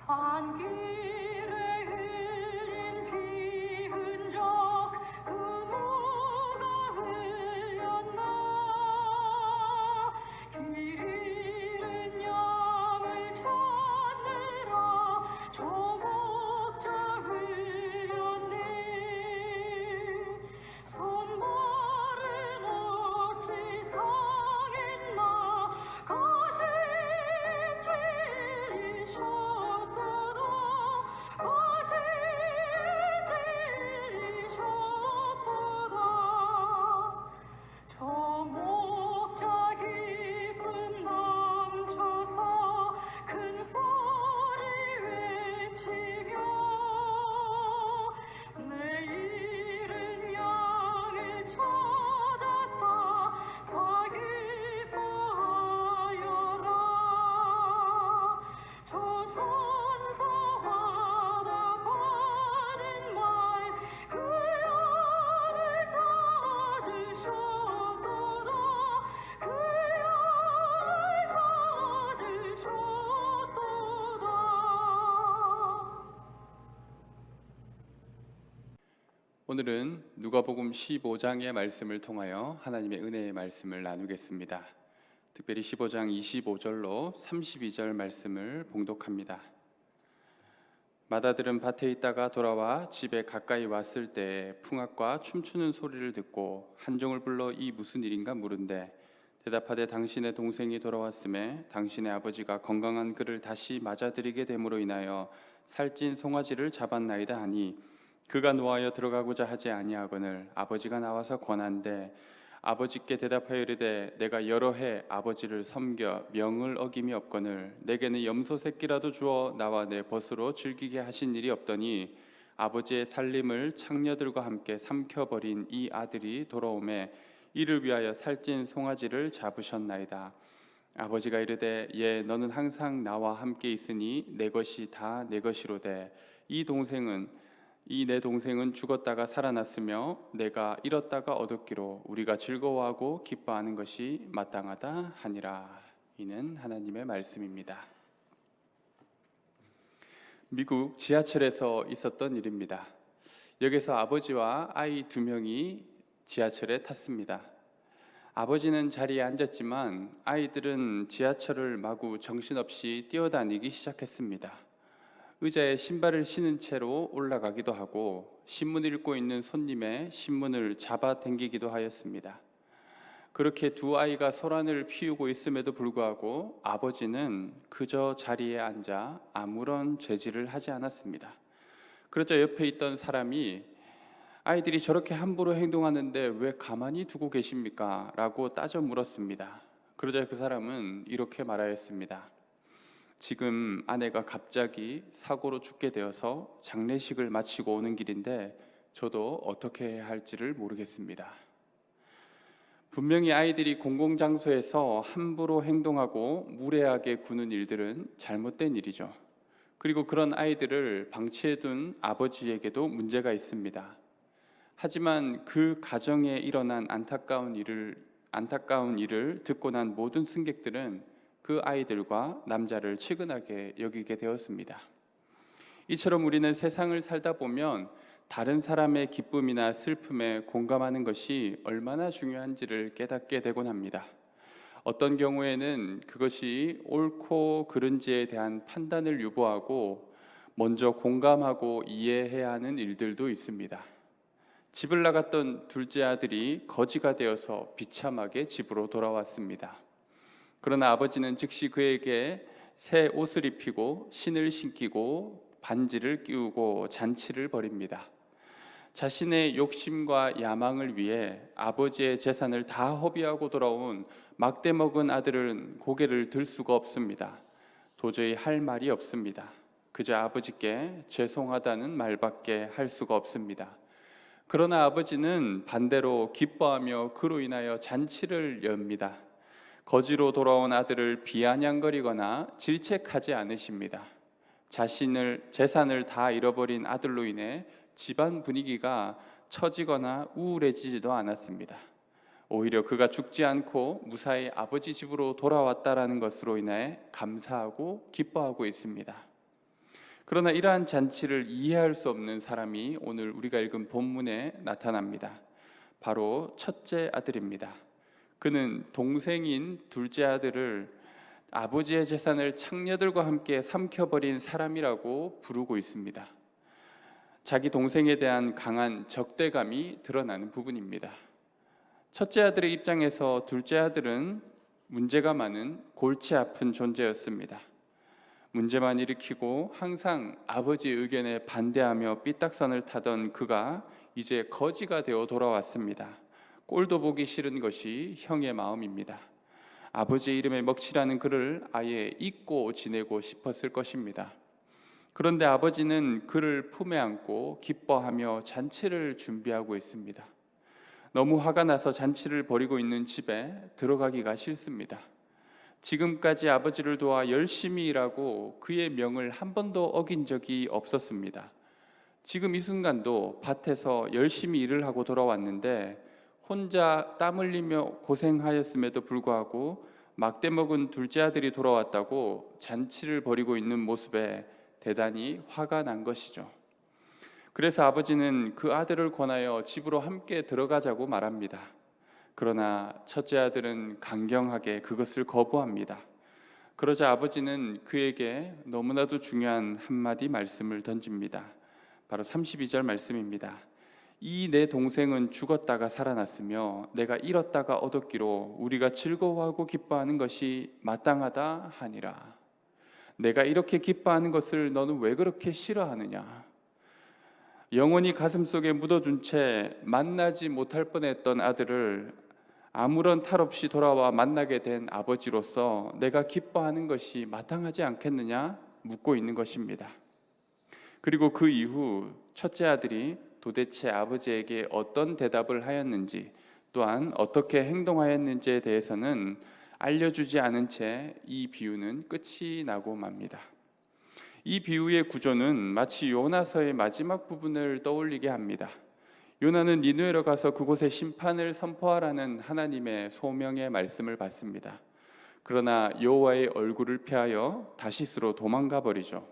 산길에 흘린 피 흔적 그 누가 흘렸나. 길 잃은 양을 찾느라 저 목자 흘렸네. 손발은 어찌 상했나. 가시 찔리셨도다. 가시 찔리셨도다. 저 목자 기쁨 넘쳐서 큰 소리 외치며 내 잃은 양을 찾았다. 다 기뻐하여라. 저 천사마다 하는 말 그 양을 찾으셨도다. 그 양을 찾으셨도다. 오늘은 누가복음 15장의 말씀을 통하여 하나님의 은혜의 말씀을 나누겠습니다. 특별히 15장 25절로 32절 말씀을 봉독합니다. 마다들은 밭에 있다가 돌아와 집에 가까이 왔을 때 풍악과 춤추는 소리를 듣고 한 종을 불러 이 무슨 일인가 물은데 대답하되 당신의 동생이 돌아왔음에 당신의 아버지가 건강한 그를 다시 맞아들이게 됨으로 인하여 살찐 송아지를 잡았나이다 하니 그가 노하여 들어가고자 하지 아니하거늘 아버지가 나와서 권한대 아버지께 대답하여 이르되 내가 여러 해 아버지를 섬겨 명을 어김이 없거늘 내게는 염소 새끼라도 주어 나와 내 벗으로 즐기게 하신 일이 없더니 아버지의 살림을 창녀들과 함께 삼켜버린 이 아들이 돌아오매 이를 위하여 살찐 송아지를 잡으셨나이다. 아버지가 이르되 예 너는 항상 나와 함께 있으니 내 것이 다 내 것이로되 이 내 동생은 죽었다가 살아났으며 내가 잃었다가 얻었기로 우리가 즐거워하고 기뻐하는 것이 마땅하다 하니라. 이는 하나님의 말씀입니다. 미국 지하철에서 있었던 일입니다. 역에서 아버지와 아이 2명이 지하철에 탔습니다. 아버지는 자리에 앉았지만 아이들은 지하철을 마구 정신없이 뛰어다니기 시작했습니다. 의자에 신발을 신은 채로 올라가기도 하고 신문 읽고 있는 손님의 신문을 잡아당기기도 하였습니다. 그렇게 두 아이가 소란을 피우고 있음에도 불구하고 아버지는 그저 자리에 앉아 아무런 제지를 하지 않았습니다. 그러자 옆에 있던 사람이 아이들이 저렇게 함부로 행동하는데 왜 가만히 두고 계십니까? 라고 따져 물었습니다. 그러자 그 사람은 이렇게 말하였습니다. 지금 아내가 갑자기 사고로 죽게 되어서 장례식을 마치고 오는 길인데 저도 어떻게 해야 할지를 모르겠습니다. 분명히 아이들이 공공장소에서 함부로 행동하고 무례하게 구는 일들은 잘못된 일이죠. 그리고 그런 아이들을 방치해둔 아버지에게도 문제가 있습니다. 하지만 그 가정에 일어난 안타까운 일을 듣고 난 모든 승객들은 그 아이들과 남자를 측은하게 여기게 되었습니다. 이처럼 우리는 세상을 살다 보면 다른 사람의 기쁨이나 슬픔에 공감하는 것이 얼마나 중요한지를 깨닫게 되곤 합니다. 어떤 경우에는 그것이 옳고 그른지에 대한 판단을 유보하고 먼저 공감하고 이해해야 하는 일들도 있습니다. 집을 나갔던 둘째 아들이 거지가 되어서 비참하게 집으로 돌아왔습니다. 그러나 아버지는 즉시 그에게 새 옷을 입히고 신을 신기고 반지를 끼우고 잔치를 벌입니다. 자신의 욕심과 야망을 위해 아버지의 재산을 다 허비하고 돌아온 막대 먹은 아들은 고개를 들 수가 없습니다. 도저히 할 말이 없습니다. 그저 아버지께 죄송하다는 말밖에 할 수가 없습니다. 그러나 아버지는 반대로 기뻐하며 그로 인하여 잔치를 엽니다. 거지로 돌아온 아들을 비아냥거리거나 질책하지 않으십니다. 재산을 다 잃어버린 아들로 인해 집안 분위기가 처지거나 우울해지지도 않았습니다. 오히려 그가 죽지 않고 무사히 아버지 집으로 돌아왔다라는 것으로 인해 감사하고 기뻐하고 있습니다. 그러나 이러한 잔치를 이해할 수 없는 사람이 오늘 우리가 읽은 본문에 나타납니다. 바로 첫째 아들입니다. 그는 동생인 둘째 아들을 아버지의 재산을 창녀들과 함께 삼켜버린 사람이라고 부르고 있습니다. 자기 동생에 대한 강한 적대감이 드러나는 부분입니다. 첫째 아들의 입장에서 둘째 아들은 문제가 많은 골치 아픈 존재였습니다. 문제만 일으키고 항상 아버지의 의견에 반대하며 삐딱선을 타던 그가 이제 거지가 되어 돌아왔습니다. 꼴도 보기 싫은 것이 형의 마음입니다. 아버지의 이름에 먹칠하는 그를 아예 잊고 지내고 싶었을 것입니다. 그런데 아버지는 그를 품에 안고 기뻐하며 잔치를 준비하고 있습니다. 너무 화가 나서 잔치를 벌이고 있는 집에 들어가기가 싫습니다. 지금까지 아버지를 도와 열심히 일하고 그의 명을 한 번도 어긴 적이 없었습니다. 지금 이 순간도 밭에서 열심히 일을 하고 돌아왔는데 혼자 땀 흘리며 고생하였음에도 불구하고 막대 먹은 둘째 아들이 돌아왔다고 잔치를 벌이고 있는 모습에 대단히 화가 난 것이죠. 그래서 아버지는 그 아들을 권하여 집으로 함께 들어가자고 말합니다. 그러나 첫째 아들은 강경하게 그것을 거부합니다. 그러자 아버지는 그에게 너무나도 중요한 한마디 말씀을 던집니다. 바로 32절 말씀입니다. 이 내 동생은 죽었다가 살아났으며 내가 잃었다가 얻었기로 우리가 즐거워하고 기뻐하는 것이 마땅하다 하니라. 내가 이렇게 기뻐하는 것을 너는 왜 그렇게 싫어하느냐? 영원히 가슴속에 묻어둔 채 만나지 못할 뻔했던 아들을 아무런 탈 없이 돌아와 만나게 된 아버지로서 내가 기뻐하는 것이 마땅하지 않겠느냐 묻고 있는 것입니다. 그리고 그 이후 첫째 아들이 도대체 아버지에게 어떤 대답을 하였는지 또한 어떻게 행동하였는지에 대해서는 알려주지 않은 채 이 비유는 끝이 나고 맙니다. 이 비유의 구조는 마치 요나서의 마지막 부분을 떠올리게 합니다. 요나는 니느웨로 가서 그곳에 심판을 선포하라는 하나님의 소명의 말씀을 받습니다. 그러나 여호와의 얼굴을 피하여 다시스로 도망가 버리죠.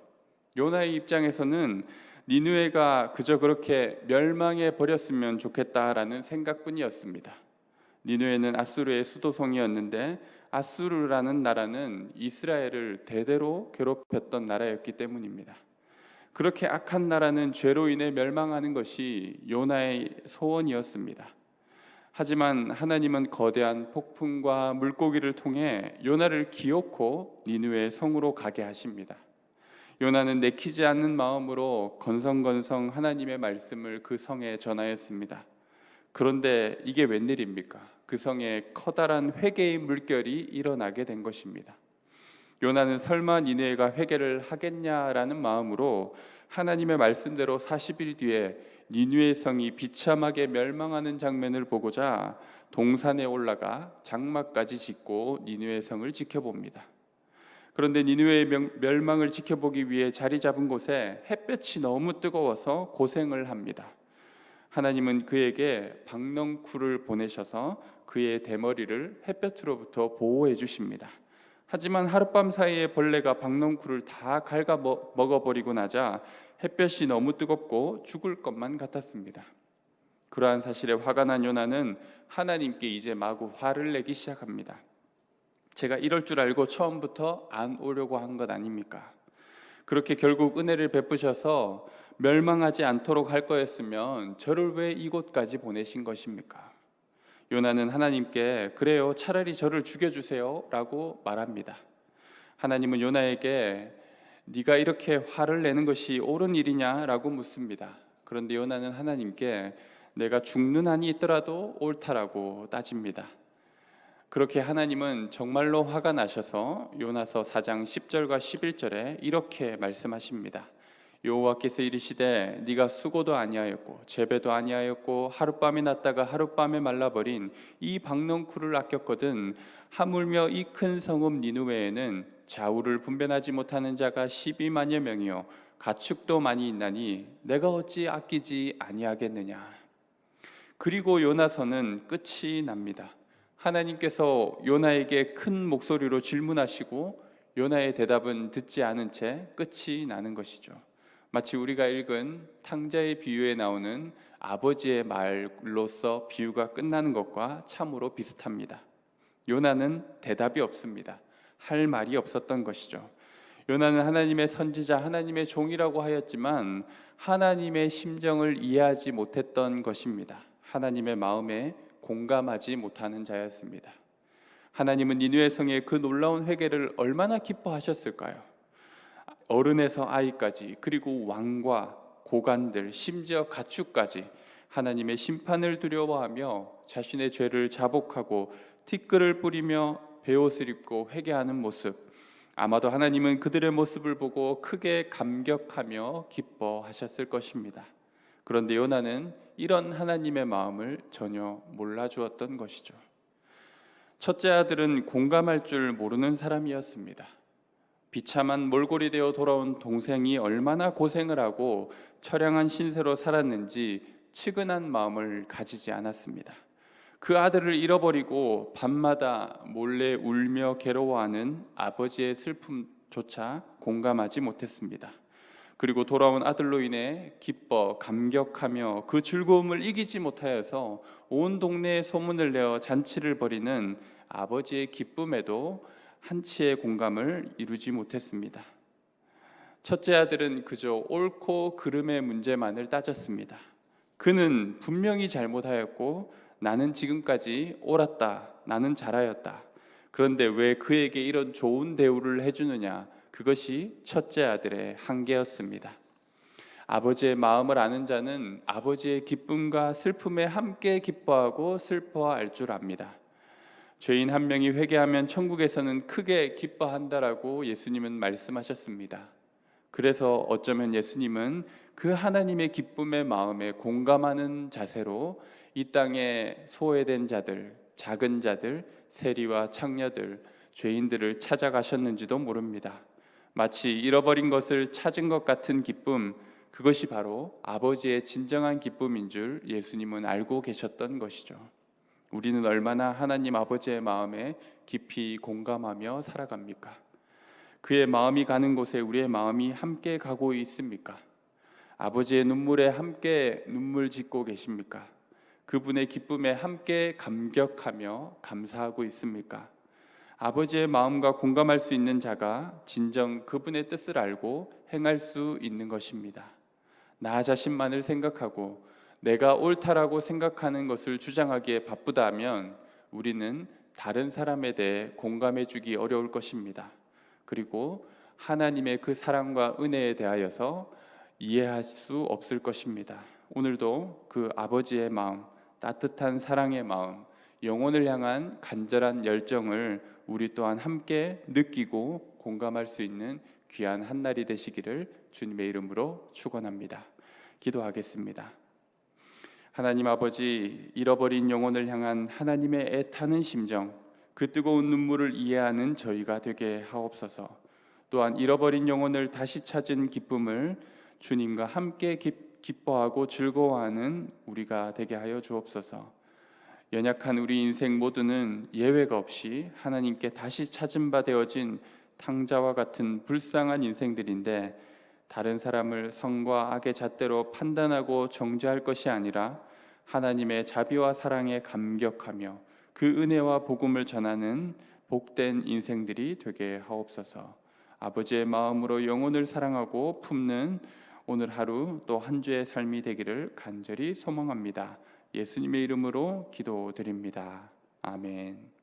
요나의 입장에서는 니느웨가 그저 그렇게 멸망해 버렸으면 좋겠다라는 생각뿐이었습니다. 니느웨는 아수르의 수도성이었는데 아수르라는 나라는 이스라엘을 대대로 괴롭혔던 나라였기 때문입니다. 그렇게 악한 나라는 죄로 인해 멸망하는 것이 요나의 소원이었습니다. 하지만 하나님은 거대한 폭풍과 물고기를 통해 요나를 기어코 니느웨 성으로 가게 하십니다. 요나는 내키지 않는 마음으로 건성건성 하나님의 말씀을 그 성에 전하였습니다. 그런데 이게 웬일입니까? 그 성에 커다란 회개의 물결이 일어나게 된 것입니다. 요나는 설마 니느웨가 회개를 하겠냐라는 마음으로 하나님의 말씀대로 40일 뒤에 니느웨 성이 비참하게 멸망하는 장면을 보고자 동산에 올라가 장막까지 짓고 니느웨 성을 지켜봅니다. 그런데 니느웨의 멸망을 지켜보기 위해 자리 잡은 곳에 햇볕이 너무 뜨거워서 고생을 합니다. 하나님은 그에게 박넝쿨을 보내셔서 그의 대머리를 햇볕으로부터 보호해 주십니다. 하지만 하룻밤 사이에 벌레가 박넝쿨을 다 갉아 먹어버리고 나자 햇볕이 너무 뜨겁고 죽을 것만 같았습니다. 그러한 사실에 화가 난 요나는 하나님께 이제 마구 화를 내기 시작합니다. 제가 이럴 줄 알고 처음부터 안 오려고 한 것 아닙니까? 그렇게 결국 은혜를 베푸셔서 멸망하지 않도록 할 거였으면 저를 왜 이곳까지 보내신 것입니까? 요나는 하나님께 그래요, 차라리 저를 죽여주세요 라고 말합니다. 하나님은 요나에게 네가 이렇게 화를 내는 것이 옳은 일이냐라고 묻습니다. 그런데 요나는 하나님께 내가 죽는 한이 있더라도 옳다라고 따집니다. 그렇게 하나님은 정말로 화가 나셔서 요나서 4장 10절과 11절에 이렇게 말씀하십니다. 여호와께서 이르시되 네가 수고도 아니하였고 재배도 아니하였고 하룻밤에 났다가 하룻밤에 말라버린 이 박넝쿨을 아꼈거든 하물며 이 큰 성읍 니느웨에는 좌우를 분별하지 못하는 자가 12만여 명이요 가축도 많이 있나니 내가 어찌 아끼지 아니하겠느냐. 그리고 요나서는 끝이 납니다. 하나님께서 요나에게 큰 목소리로 질문하시고 요나의 대답은 듣지 않은 채 끝이 나는 것이죠. 마치 우리가 읽은 탕자의 비유에 나오는 아버지의 말로서 비유가 끝나는 것과 참으로 비슷합니다. 요나는 대답이 없습니다. 할 말이 없었던 것이죠. 요나는 하나님의 선지자, 하나님의 종이라고 하였지만 하나님의 심정을 이해하지 못했던 것입니다. 하나님의 마음에 공감하지 못하는 자였습니다. 하나님은 니느웨 성의 그 놀라운 회개를 얼마나 기뻐하셨을까요? 어른에서 아이까지, 그리고 왕과 고관들, 심지어 가축까지 하나님의 심판을 두려워하며 자신의 죄를 자복하고 티끌을 뿌리며 베옷을 입고 회개하는 모습, 아마도 하나님은 그들의 모습을 보고 크게 감격하며 기뻐하셨을 것입니다. 그런데 요나는 이런 하나님의 마음을 전혀 몰라주었던 것이죠. 첫째 아들은 공감할 줄 모르는 사람이었습니다. 비참한 몰골이 되어 돌아온 동생이 얼마나 고생을 하고 처량한 신세로 살았는지 측은한 마음을 가지지 않았습니다. 그 아들을 잃어버리고 밤마다 몰래 울며 괴로워하는 아버지의 슬픔조차 공감하지 못했습니다. 그리고 돌아온 아들로 인해 기뻐 감격하며 그 즐거움을 이기지 못하여서 온 동네에 소문을 내어 잔치를 벌이는 아버지의 기쁨에도 한치의 공감을 이루지 못했습니다. 첫째 아들은 그저 옳고 그름의 문제만을 따졌습니다. 그는 분명히 잘못하였고 나는 지금까지 옳았다, 나는 잘하였다. 그런데 왜 그에게 이런 좋은 대우를 해주느냐? 그것이 첫째 아들의 한계였습니다. 아버지의 마음을 아는 자는 아버지의 기쁨과 슬픔에 함께 기뻐하고 슬퍼할 줄 압니다. 죄인 한 명이 회개하면 천국에서는 크게 기뻐한다라고 예수님은 말씀하셨습니다. 그래서 어쩌면 예수님은 그 하나님의 기쁨의 마음에 공감하는 자세로 이 땅에 소외된 자들, 작은 자들, 세리와 창녀들, 죄인들을 찾아가셨는지도 모릅니다. 마치 잃어버린 것을 찾은 것 같은 기쁨, 그것이 바로 아버지의 진정한 기쁨인 줄 예수님은 알고 계셨던 것이죠. 우리는 얼마나 하나님 아버지의 마음에 깊이 공감하며 살아갑니까? 그의 마음이 가는 곳에 우리의 마음이 함께 가고 있습니까? 아버지의 눈물에 함께 눈물 짓고 계십니까? 그분의 기쁨에 함께 감격하며 감사하고 있습니까? 아버지의 마음과 공감할 수 있는 자가 진정 그분의 뜻을 알고 행할 수 있는 것입니다. 나 자신만을 생각하고 내가 옳다라고 생각하는 것을 주장하기에 바쁘다 하면 우리는 다른 사람에 대해 공감해 주기 어려울 것입니다. 그리고 하나님의 그 사랑과 은혜에 대하여서 이해할 수 없을 것입니다. 오늘도 그 아버지의 마음, 따뜻한 사랑의 마음, 영혼을 향한 간절한 열정을 우리 또한 함께 느끼고 공감할 수 있는 귀한 한 날이 되시기를 주님의 이름으로 축원합니다. 기도하겠습니다. 하나님 아버지, 잃어버린 영혼을 향한 하나님의 애타는 심정, 그 뜨거운 눈물을 이해하는 저희가 되게 하옵소서. 또한 잃어버린 영혼을 다시 찾은 기쁨을 주님과 함께 기뻐하고 즐거워하는 우리가 되게 하여 주옵소서. 연약한 우리 인생 모두는 예외가 없이 하나님께 다시 찾은 바 되어진 탕자와 같은 불쌍한 인생들인데, 다른 사람을 성과 악의 잣대로 판단하고 정죄할 것이 아니라 하나님의 자비와 사랑에 감격하며 그 은혜와 복음을 전하는 복된 인생들이 되게 하옵소서. 아버지의 마음으로 영혼을 사랑하고 품는 오늘 하루 또 한 주의 삶이 되기를 간절히 소망합니다. 예수님의 이름으로 기도드립니다. 아멘.